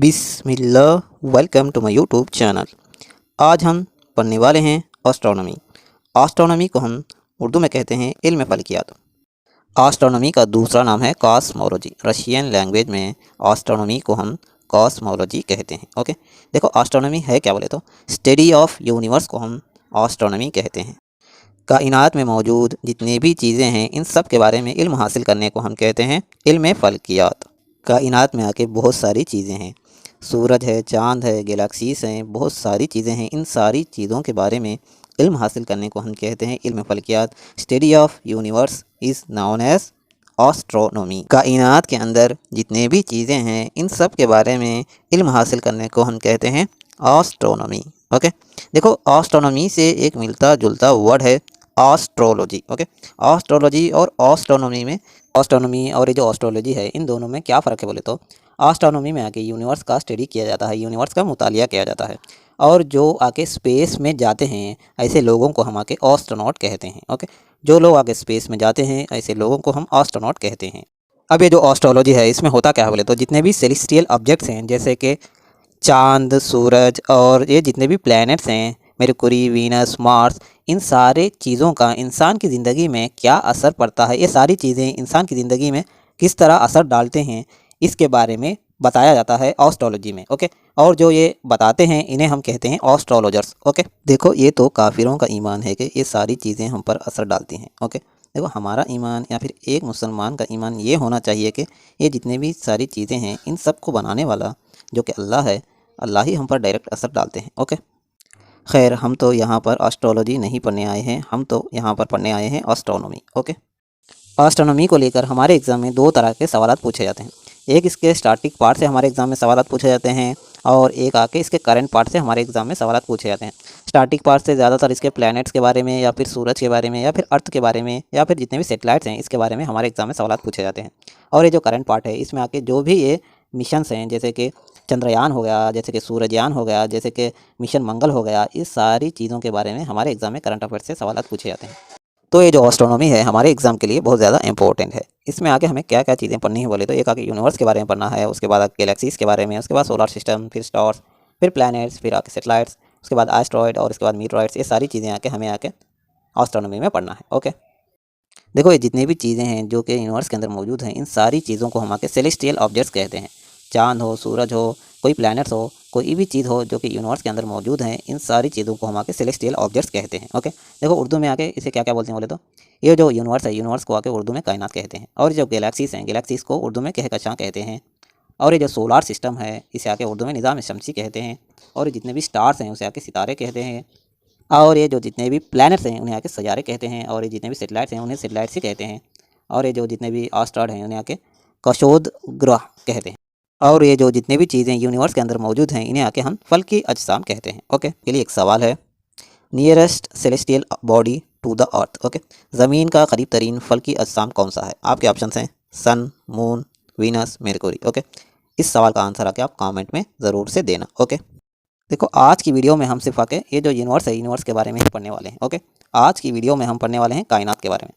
Bismillah, welcome to my YouTube channel. आज हम पढ़ने वाले हैं एस्ट्रोनॉमी। एस्ट्रोनॉमी को हम उर्दू में कहते हैं इल्म फल्कियात। एस्ट्रोनॉमी का दूसरा नाम है कॉस्मोलॉजी। रशियन लैंग्वेज में एस्ट्रोनॉमी को हम कॉस्मोलॉजी कहते हैं। ओके, देखो एस्ट्रोनॉमी है क्या बोले तो स्टडी ऑफ यूनिवर्स को हम एस्ट्रोनॉमी कहते हैं। कायनात में मौजूद जितनी भी चीज़ें हैं इन सब के बारे में इल्म हासिल करने को हम कहते हैं इल्म फल्कियात। कायनात में आके बहुत सारी चीज़ें हैं, सूरज है, चाँद है, गैलेक्सीज हैं, बहुत सारी चीज़ें हैं। इन सारी चीज़ों के बारे में इल्म हासिल करने को हम कहते हैं इल्म फल्कियात। Study of universe is known as astronomy. कायनात के अंदर जितने भी चीज़ें हैं इन सब के बारे में इल्म हासिल करने को हम कहते हैं एस्ट्रोनॉमी। ओके, देखो एस्ट्रोनॉमी से एक मिलता जुलता वर्ड है एस्ट्रोलॉजी। ओके, एस्ट्रोलॉजी और एस्ट्रोनॉमी में, एस्ट्रोनॉमी और ये जो एस्ट्रोलॉजी है इन दोनों में क्या फ़र्क है बोले तो एस्ट्रोनॉमी में आके यूनिवर्स का स्टडी किया जाता है, यूनिवर्स का मुतालिया किया जाता है। और जो आके स्पेस में जाते हैं ऐसे लोगों को हम आके एस्ट्रोनॉट कहते हैं। ओके, जो लोग आगे स्पेस में जाते हैं ऐसे लोगों को हम एस्ट्रोनॉट कहते हैं। अब ये जो एस्ट्रोलॉजी है इसमें होता क्या है बोले तो जितने भी सेलेस्टियल ऑब्जेक्ट्स हैं जैसे कि चाँद, सूरज और ये जितने भी प्लैनेट्स हैं, मरकुरी, वीनस, मार्स, इन सारे चीज़ों का इंसान की ज़िंदगी में क्या असर पड़ता है, ये सारी चीज़ें इंसान की ज़िंदगी में किस तरह असर डालते हैं, इसके बारे में बताया जाता है एस्ट्रोलॉजी में। ओके, और जो ये बताते हैं इन्हें हम कहते हैं एस्ट्रोलॉजर्स। ओके, देखो ये तो काफिरों का ईमान है कि ये सारी चीज़ें हम पर असर डालती हैं। ओके, देखो हमारा ईमान या फिर एक मुसलमान का ईमान ये होना चाहिए कि ये जितने भी सारी चीज़ें हैं इन सब को बनाने वाला जो कि अल्लाह है, अल्लाह ही हम पर डायरेक्ट असर डालते हैं। ओके, खैर हम तो यहाँ पर एस्ट्रोलॉजी नहीं पढ़ने आए हैं, हम तो यहाँ पर पढ़ने आए हैं एस्ट्रोनॉमी। ओके, एस्ट्रोनॉमी को लेकर हमारे एग्ज़ाम में दो तरह के सवाल पूछे जाते हैं। एक इसके स्टार्टिंग पार्ट से हमारे एग्ज़ाम में सवाल पूछे जाते हैं और एक आके इसके करंट पार्ट से हमारे एग्ज़ाम में सवाल पूछे जाते हैं। स्टार्टिंग पार्ट से ज़्यादातर इसके प्लैनेट्स के बारे में या फिर सूरज के बारे में या फिर अर्थ के बारे में या फिर जितने भी सैटेलाइट्स हैं इसके बारे में हमारे एग्ज़ाम में सवाल पूछे जाते हैं। और ये जो करंट पार्ट है इसमें आके जो भी ये मिशंस हैं जैसे कि चंद्रयान हो गया, जैसे कि सूरजयान हो गया, जैसे कि मिशन मंगल हो गया, इस सारी चीज़ों के बारे में हमारे एग्ज़ाम में करंट अफेयर से सवाल पूछे जाते हैं। तो ये जो एस्ट्रोनॉमी है हमारे एग्ज़ाम के लिए बहुत ज़्यादा इंपॉर्टेंट है। इसमें आगे हमें क्या क्या चीज़ें पढ़नी है बोले तो एक आगे यूनिवर्स के बारे में पढ़ना है, उसके बाद गैलेक्सीज़ के बारे में, उसके बाद सोलर सिस्टम, फिर स्टार्स, फिर प्लैनेट्स, फिर आके सैटेलाइट्स, उसके बाद एस्ट्रॉयड और उसके बाद मीटरॉइड्स। ये सारी चीज़ें आके हमें आके एस्ट्रोनॉमी में पढ़ना है। ओके, देखो ये जितनी भी चीज़ें हैं जो कि यूनिवर्स के अंदर मौजूद हैं इन सारी चीज़ों को हम आके सेलेस्टियल ऑब्जेक्ट्स कहते हैं। चाँद हो, सूरज हो, कोई प्लैनेट्स हो, कोई भी चीज़ हो जो कि यूनिवर्स के अंदर मौजूद हैं इन सारी चीज़ों को हम आके सेलेस्टियल ऑब्जेक्ट्स कहते हैं। ओके, देखो उर्दू में आके इसे क्या क्या बोलते हैं बोले तो ये जो यूनिवर्स है यूनिवर्स को आके उर्दू में कायनात कहते हैं। और जो गैलेक्सीज़ हैं गैलेक्सीज़ को उर्दू में कहकशां कहते हैं। और ये जो सोलार सिस्टम है इसे आके उर्दू में निज़ाम शमसी कहते हैं। और ये जितने भी स्टार्स हैं उसे आके सितारे कहते हैं। और ये जो जितने भी प्लैनेट्स हैं उन्हें आके सैयारे कहते हैं। और ये जितने भी सैटेलाइट्स हैं उन्हें सैटेलाइट्स ही कहते हैं। और ये जो जितने भी एस्ट्रॉयड हैं उन्हें आके कशोद ग्रह कहते हैं। और ये जो जितने भी चीज़ें यूनिवर्स के अंदर मौजूद हैं इन्हें आके हम फल्की अजसाम कहते हैं। ओके, के लिए एक सवाल है, nearest celestial body to the earth. Okay, ज़मीन का करीब तरीन फल्की अजसाम कौन सा है? आपके ऑप्शन हैं सन, मून, वीनस, मेरकुरी। ओके, इस सवाल का आंसर आके आप कमेंट में ज़रूर से देना। ओके, देखो आज की वीडियो में हम सिर्फ आके ये जो यूनिवर्स है यूनिवर्स के बारे में ही पढ़ने वाले हैं। ओके, आज की वीडियो में हम पढ़ने वाले हैं कायनात के बारे में।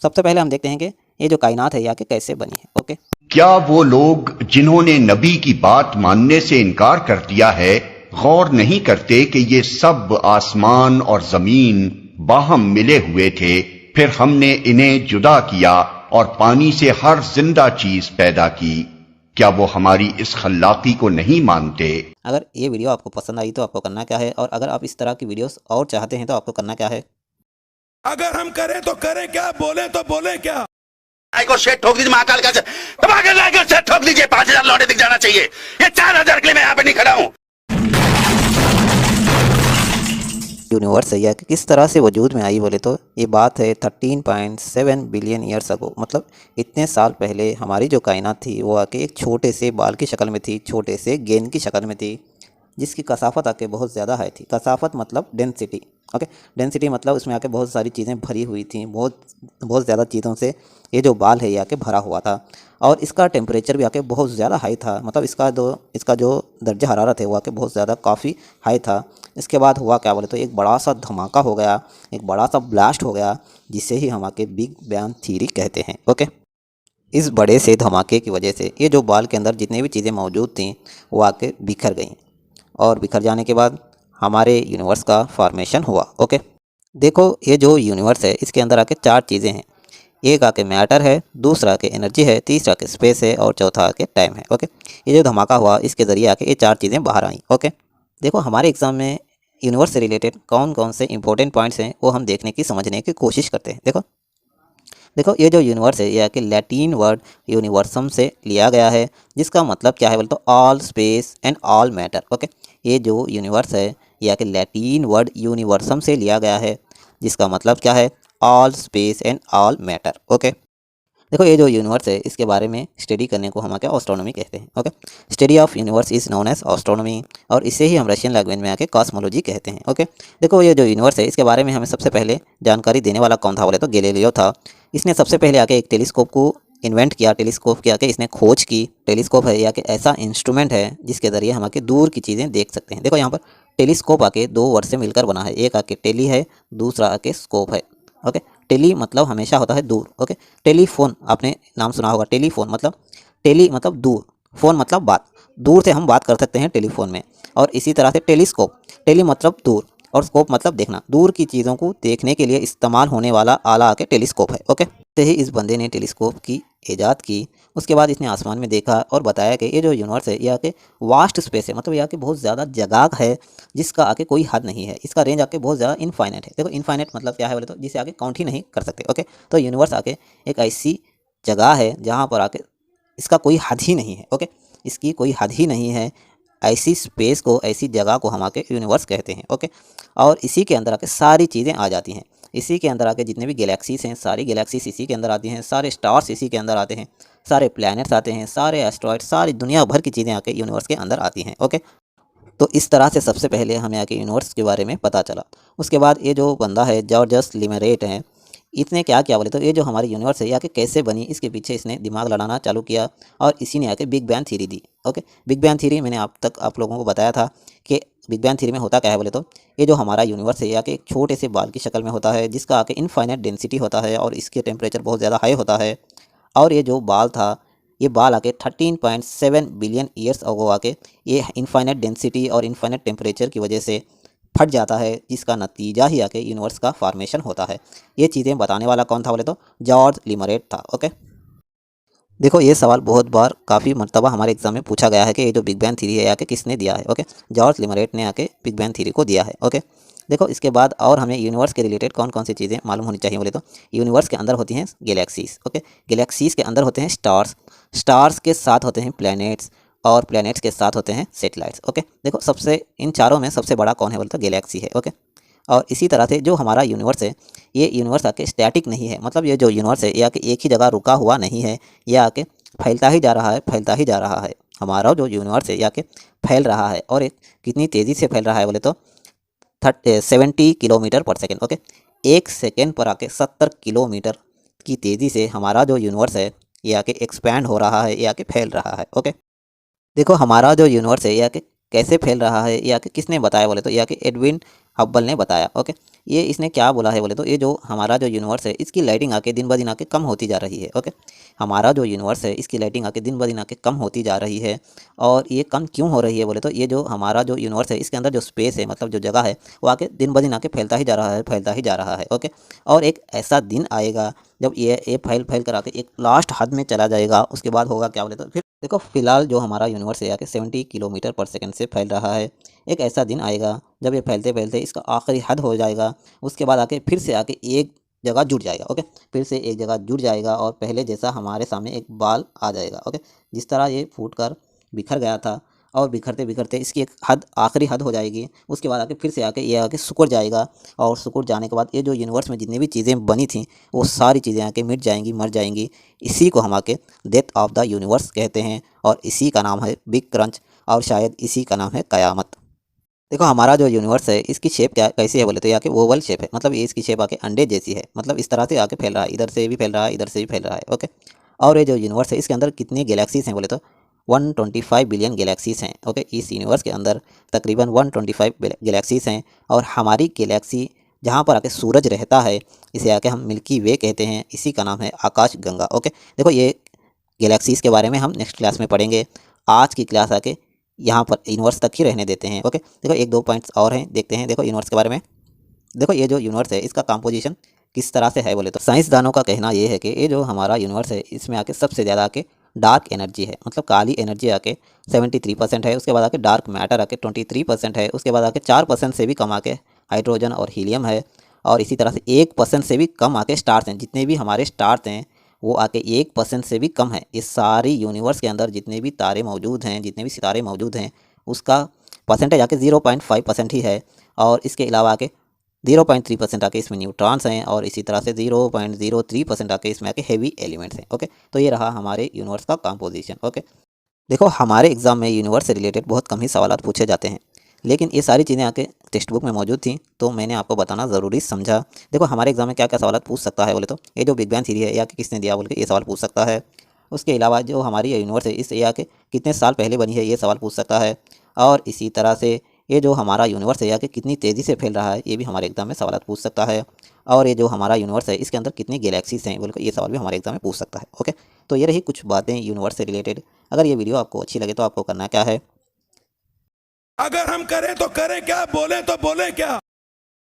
सबसे पहले हम देखते हैं कि ये जो कायनात है ये आके कैसे बनी है। ओके, क्या वो लोग जिन्होंने नबी की बात मानने से इनकार कर दिया है गौर नहीं करते कि ये सब आसमान और जमीन बाहम मिले हुए थे, फिर हमने इन्हें जुदा किया और पानी से हर जिंदा चीज पैदा की। क्या वो हमारी इस खल्लाकी को नहीं मानते? अगर ये वीडियो आपको पसंद आई तो आपको करना क्या है, और अगर आप इस तरह की वीडियोस और चाहते हैं तो आपको करना क्या है? अगर हम करें तो करें क्या, बोले तो बोले क्या। को शेट ठोक दीजिए, महाकाल का को शेट ठोक दीजिए। 5,000 लौटे दिख जाना चाहिए। ये 4,000 के लिए मैं यहाँ पे नहीं खड़ा हूँ। यूनिवर्स है या कि किस तरह से वजूद में आई बोले तो ये बात है 13.7 बिलियन ईयर्स अगो। मतलब इतने साल पहले हमारी जो कायनात थी वो आके एक छोटे से बाल की शक्ल में थी, छोटे से गेंद की शक्ल में थी, जिसकी कसाफत आके बहुत ज़्यादा हाई थी। कसाफत मतलब डेंसिटी। ओके, डेंसिटी मतलब उसमें आके बहुत सारी चीज़ें भरी हुई थी, बहुत बहुत ज़्यादा चीज़ों से ये जो बाल है ये आके भरा हुआ था। और इसका टेम्परेचर भी आके बहुत ज़्यादा हाई था। मतलब इसका जो दर्जा हरारत है वो आके बहुत ज़्यादा काफ़ी हाई था। इसके बाद हुआ क्या बोले तो एक बड़ा सा धमाका हो गया, एक बड़ा सा ब्लास्ट हो गया, जिसे ही हम आके बिग बैंग थ्योरी कहते हैं। ओके, इस बड़े से धमाके की वजह से ये जो बाल के अंदर जितनी भी चीज़ें मौजूद थीं वो आके बिखर गईं और बिखर जाने के बाद हमारे यूनिवर्स का फॉर्मेशन हुआ। ओके, देखो ये जो यूनिवर्स है इसके अंदर आके 4 चीज़ें हैं। एक आके मैटर है, दूसरा आके एनर्जी है, तीसरा आके स्पेस है और चौथा आके टाइम है। ओके, ये जो धमाका हुआ इसके ज़रिए आके ये 4 चीज़ें बाहर आईं। ओके, देखो हमारे एग्ज़ाम में यूनिवर्स से रिलेटेड कौन कौन से इंपॉर्टेंट पॉइंट्स हैं वो हम देखने की समझने की कोशिश करते हैं। देखो देखो ये जो यूनिवर्स है ये कि लैटिन वर्ड यूनिवर्सम से लिया गया है, जिसका मतलब क्या है बोले तो all space and all matter. Okay, ये जो यूनिवर्स है यह कि लैटिन वर्ड यूनिवर्सम से लिया गया है, जिसका मतलब क्या है all space and all matter. Okay, देखो ये जो यूनिवर्स है इसके बारे में स्टडी करने को हम क्या एस्ट्रोनॉमी कहते हैं। Okay, study of universe is known as astronomy और इसे ही हम रशियन लैंग्वेज में आके कॉस्मोलॉजी कहते हैं। ओके, देखो ये जो यूनिवर्स है इसके बारे में हमें सबसे पहले जानकारी देने वाला कौन था बोले तो गैलीलियो था। इसने सबसे पहले आके एक टेलीस्कोप को इन्वेंट किया, टेलीस्कोप की आके इसने खोज की। टेलीस्कोप है या कि ऐसा इंस्ट्रूमेंट है जिसके ज़रिए हम आके दूर की चीज़ें देख सकते हैं। देखो यहाँ पर टेलीस्कोप आके 2 वर्ड से मिलकर बना है, एक आके टेली है, दूसरा आके स्कोप है। ओके, टेली मतलब हमेशा होता है दूर। ओके, टेलीफोन आपने नाम सुना होगा, टेलीफोन मतलब टेली मतलब दूर, फ़ोन मतलब बात, दूर से हम बात कर सकते हैं टेलीफोन में। और इसी तरह से टेलीस्कोप, टेली मतलब दूर और स्कोप मतलब देखना, दूर की चीज़ों को देखने के लिए इस्तेमाल होने वाला आला आके टेलीस्कोप है। ओके, तो ही इस बंदे ने टेलीस्कोप की ईजाद की। उसके बाद इसने आसमान में देखा और बताया कि ये जो यूनिवर्स है यह आके वास्ट स्पेस है, मतलब यह आके बहुत ज़्यादा जगह है जिसका आके कोई हद नहीं है, इसका रेंज आके बहुत ज़्यादा इनफाइनाइट है। देखो इनफाइनाइट मतलब क्या है बोले तो जिसे आके काउंट ही नहीं कर सकते। ओके, तो यूनिवर्स आके एक ऐसी जगह है जहाँ पर आके इसका कोई हद ही नहीं है। ओके, इसकी कोई हद ही नहीं है, ऐसी स्पेस को, ऐसी जगह को हम आके यूनिवर्स कहते हैं। ओके, और इसी के अंदर आके सारी चीज़ें आ जाती हैं। इसी के अंदर आके जितने भी गैलेक्सीज हैं सारी गैलेक्सीज इसी के अंदर आती हैं, सारे स्टार्स इसी के अंदर आते हैं, सारे प्लैनेट्स आते हैं, सारे एस्ट्रॉयड, सारी दुनिया भर की चीज़ें आके यूनिवर्स के अंदर आती हैं। ओके, तो इस तरह से सबसे पहले हमें आके यूनिवर्स के बारे में पता चला। उसके बाद ये जो बंदा है जॉर्जस लिमेरेट है, इसने क्या किया बोले तो ये जो हमारी यूनिवर्स है ये आके कैसे बनी इसके पीछे इसने दिमाग लड़ाना चालू किया और इसी ने आके बिग बैंग थ्योरी दी। ओके, बिग बैंग थ्योरी मैंने आप लोगों को बताया था कि बिग बैंग थ्योरी में होता क्या है बोले तो ये जो हमारा यूनिवर्स है ये आके एक छोटे से बाल की शक्ल में होता है, जिसका आके इनफाइनाइट डेंसिटी होता है और इसके टेम्परेचर बहुत ज़्यादा हाई होता है। और ये जो बाल था ये बाल आके 13.7 बिलियन ईयर्स अगो आके ये इनफाइनाइट डेंसिटी और इनफाइनाइट टेम्परेचर की वजह से फट जाता है, जिसका नतीजा ही आके यूनिवर्स का फॉर्मेशन होता है। ये चीज़ें बताने वाला कौन था बोले तो जॉर्ज लिमरेट था। ओके, देखो ये सवाल बहुत बार काफ़ी मरतबा हमारे एग्जाम में पूछा गया है कि ये जो बिग बैंग थ्योरी है आके किसने दिया है। ओके, जॉर्ज लिमरेट ने आके बिग बैंग थ्योरी को दिया है। ओके, देखो इसके बाद और हमें यूनिवर्स के रिलेटेड कौन कौन सी चीज़ें मालूम होनी चाहिए बोले तो यूनिवर्स के अंदर होती हैं गैलेक्सीज। ओके, गैलेक्सीज के अंदर होते हैं स्टार्स, स्टार्स के साथ होते हैं प्लैनेट्स और प्लैनेट्स के साथ होते हैं सैटेलाइट्स। ओके, देखो सबसे इन चारों में सबसे बड़ा कौन है बोले तो गैलेक्सी है। ओके, और इसी तरह से जो हमारा यूनिवर्स है ये यूनिवर्स आके स्टैटिक नहीं है, मतलब ये जो यूनिवर्स है ये आके एक ही जगह रुका हुआ नहीं है, ये आके फैलता ही जा रहा है, फैलता ही जा रहा है। हमारा जो यूनिवर्स है ये आके फैल रहा है और एक कितनी तेज़ी से फैल रहा है बोले तो 70 किलोमीटर पर सेकेंड। ओके, एक सेकेंड पर आके 70 किलोमीटर की तेज़ी से हमारा जो यूनिवर्स है ये आके एक्सपैंड हो रहा है, ये आके फैल रहा है। ओके, देखो हमारा जो यूनिवर्स है ये आके कैसे फैल रहा है ये आके किसने बताया बोले तो ये आके एडविन हब्बल ने बताया। ओके, ये इसने क्या बोला है बोले तो ये जो हमारा जो यूनिवर्स है इसकी लाइटिंग आके दिन ब दिन आके कम होती जा रही है। ओके, हमारा जो यूनिवर्स है इसकी लाइटिंग आके दिन ब दिन आके कम होती जा रही है। और ये कम क्यों हो रही है बोले तो ये जो हमारा जो यूनिवर्स है इसके अंदर जो स्पेस है, मतलब जो जगह है वो आके दिन ब दिन आके फैलता ही जा रहा है, फैलता ही जा रहा है। ओके, और एक ऐसा दिन आएगा जब ये फैल फैल कर आके एक लास्ट हद में चला जाएगा। उसके बाद होगा क्या बोले तो फिर देखो फिलहाल जो हमारा यूनिवर्स है आके 70 किलोमीटर पर सेकंड से फैल रहा है। एक ऐसा दिन आएगा जब ये फैलते फैलते इसका आखिरी हद हो जाएगा, उसके बाद आके फिर से आके एक जगह जुड़ जाएगा। ओके, फिर से एक जगह जुड़ जाएगा और पहले जैसा हमारे सामने एक बाल आ जाएगा। ओके, जिस तरह ये फूट कर बिखर गया था और बिखरते बिखरते इसकी एक हद आखिरी हद हो जाएगी, उसके बाद आके फिर से आके ये आके सिकुड़ जाएगा और सिकुड़ जाने के बाद ये जो यूनिवर्स में जितनी भी चीज़ें बनी थी वो सारी चीज़ें आके मिट जाएंगी, मर जाएंगी। इसी को हम आके डेथ ऑफ द यूनिवर्स कहते हैं और इसी का नाम है बिग क्रंच और शायद इसी का नाम है क़यामत। देखो हमारा जो यूनिवर्स है इसकी शेप क्या कैसी है बोले तो ये आके ओवल शेप है, मतलब ये इसकी शेप आके अंडे जैसी है, मतलब इस तरह से आके फैल रहा है, इधर से भी फैल रहा है, इधर से भी फैल रहा है। ओके, और ये जो यूनिवर्स है इसके अंदर कितनी गैलेक्सीज हैं बोले तो 125 बिलियन गैलेक्सीज हैं। ओके, इस यूनिवर्स के अंदर तकरीबन 125 गैलेक्सीज हैं और हमारी गैलेक्सी जहाँ पर आके सूरज रहता है इसे आके हम मिल्की वे कहते हैं, इसी का नाम है आकाश गंगा। ओके, देखो ये गैलेक्सीज़ के बारे में हम नेक्स्ट क्लास में पढ़ेंगे। आज की क्लास आके यहाँ पर यूनिवर्स तक ही रहने देते हैं। ओके, देखो एक दो पॉइंट्स और हैं, देखते हैं। देखो यूनिवर्स के बारे में, देखो ये जो यूनिवर्स है इसका कंपोजिशन किस तरह से है बोले तो साइंसदानों का कहना ये है कि ये जो हमारा यूनिवर्स है इसमें आके सबसे ज़्यादा आके डार्क एनर्जी है, मतलब काली एनर्जी आके 73% है। उसके बाद आके डार्क मैटर आके 23% है। उसके बाद आके 4% से भी कम आके हाइड्रोजन और हीलियम है। और इसी तरह से 1% से भी कम आके स्टार्स हैं। जितने भी हमारे स्टार्स हैं वो आके 1% से भी कम है। इस सारी यूनिवर्स के अंदर जितने भी तारे मौजूद हैं, जितने भी सितारे मौजूद हैं, उसका परसेंटेज आके 0.5% ही है। और इसके अलावा आके 0.3% आके इसमें न्यूट्रॉन्स हैं और इसी तरह से 0.03% आके इसमें आके हेवी एलिमेंट्स हैं। ओके, तो ये रहा हमारे यूनिवर्स का कंपोजिशन। ओके, देखो हमारे एग्जाम में यूनिवर्स से रिलेटेड बहुत कम ही सवाल पूछे जाते हैं, लेकिन ये सारी चीज़ें आके टेक्स्ट बुक में मौजूद थी तो मैंने आपको बताना ज़रूरी समझा। देखो हमारे एग्जाम में क्या क्या सवाल पूछ सकता है बोले तो ये जो बिग बैंग थ्योरी है या कि किसने दिया बोल के ये सवाल पूछ सकता है। उसके अलावा जो हमारी यूनिवर्स है इस या के कितने साल पहले बनी है ये सवाल पूछ सकता है। और इसी तरह से ये जो हमारा यूनिवर्स है या कि कितनी तेज़ी से फैल रहा है ये भी हमारे एग्जाम में सवाल पूछ सकता है। और ये जो हमारा यूनिवर्स है इसके अंदर कितनी गैलेक्सीज हैं बोल के ये सवाल भी हमारे एग्जाम में पूछ सकता है। ओके, तो ये रही कुछ बातें यूनिवर्स से रिलेटेड। अगर ये वीडियो आपको अच्छी लगे तो आपको करना क्या है, अगर हम करें तो करें क्या, बोले तो बोले क्या।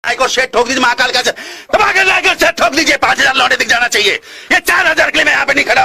को शेट ठोक दीजिए महाकाल का दबा के लाइक और शेट ठोक दीजिए। 5000 लौटे दिख जाना चाहिए। ये 4000 के लिए मैं यहाँ पे नहीं खड़ा।